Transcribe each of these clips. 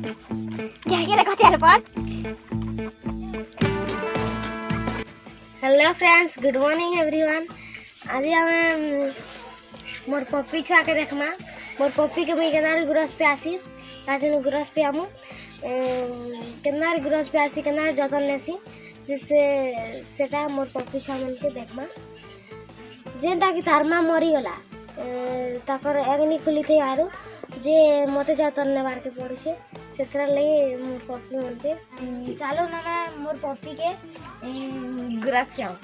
देखो चैनल पर। Hello friends, good morning everyone. आज हमें मोर पप्पी छुआ के देखमा। मोर पप्पी के मुई केनार गुरस पे आसी ताजन गुरस पे आमु केनार गुरस पे आसी केनार जतन लेसी जिससे सेटा मोर पप्पी छुआ मन के देखमा जेनटा कि थारमा मरी गला ताकर एगनी खुली थे आरो जे मते जतन नेबार के पड़ुछे सेतरा लई मोर पप्पी मन के चालो ना मोर पप्पी के गुरस पियाओ।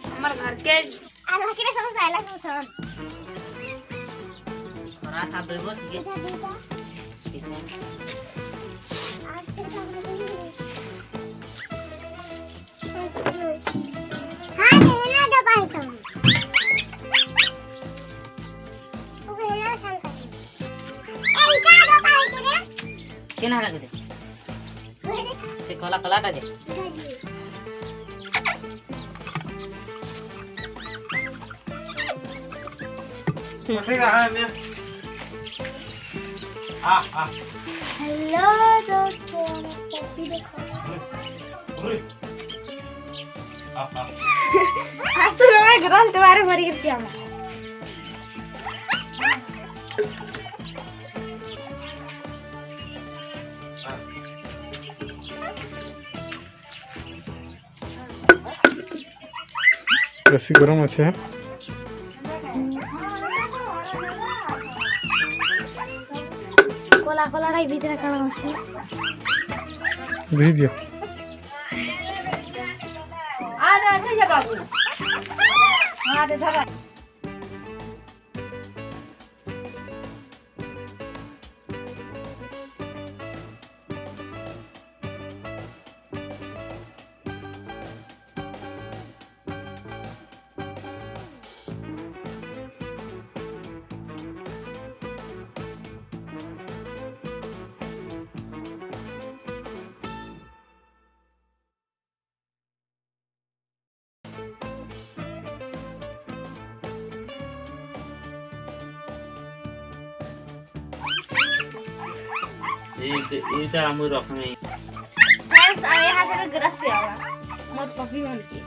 हमार घर के आला के समझ आला समझ रात आ बेबो के हां देना दबाई तो ओके ना शांत ए इका दबाई के रे केना लगे दे से कला कला का दे हेलो दोस्तों, पप्पी देखो। आज तो मैं ग्रास तुम्हारे भरी करती हूँ। বেশি গরম আছে কোলা কোলাটাই ভিতরে কারণ আছে ধুই দিও आ जा बाबू हां दे धरा এইটা আমি রকমই फ्रेंड्स आए यहाँ से ग्रास पे आवा मोर पप्पी मन की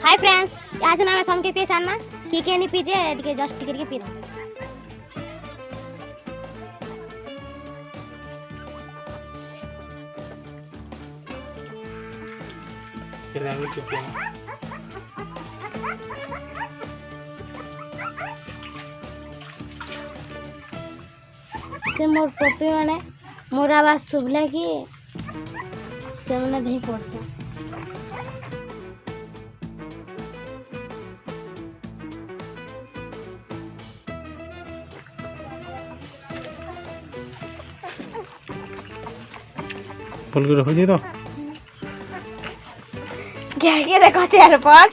हाय फ्रेंड्स, आज ना मैं समके पीस आना की के नहीं पीजे के जस्ट करके पीना কেরামি চিকেন से मोर पप्पी माने मोर आवाज सुबले की से मने नहीं पड़से ফলগুলো হয়ে যায় তো क्या देखो चेहरे पर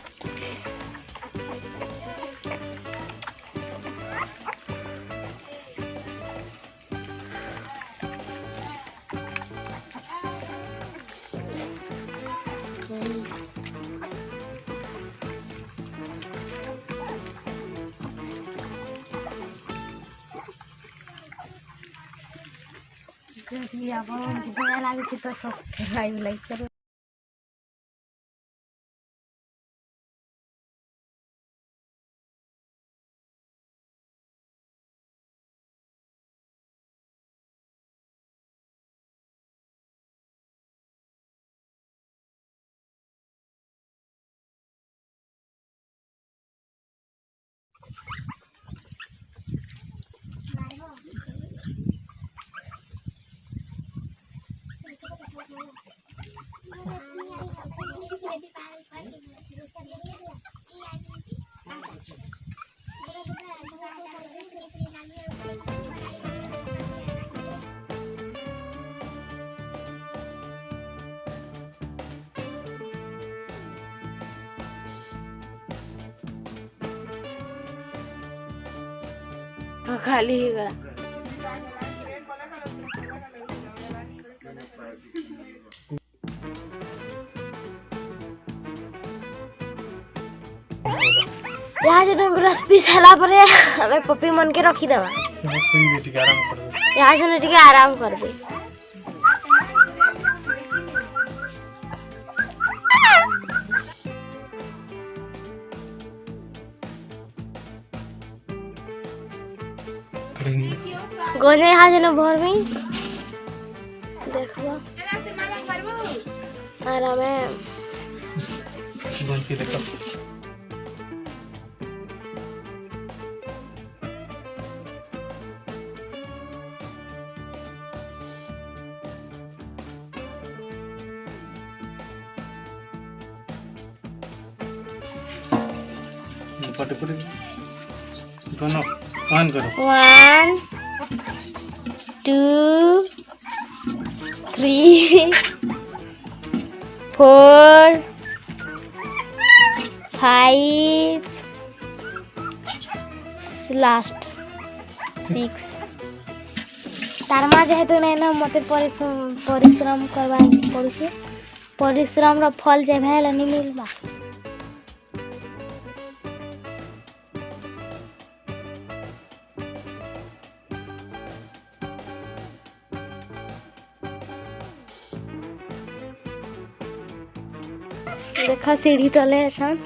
भया लागे तो सब्सक्राइब लाइक करो। खाली ही गया। यहाँ जन गुरस पी सारा परे हमें पप्पी मन के रखी देवा यहाँ सुई दे टिके आराम करबे यहाँ जन टिके आराम करबे गोने यहाँ जन भर में देखो आराम है बन के देखो पटे पटे दोनों ऑन करो 1 2 3 4 5 लास्ट 6 तारमा जेहेतु नहीं ना मते परिश्रम करवा पड़ुछे परिश्रम रो फल जे भेल नहीं मिलबा देखा सीढ़ी तले छन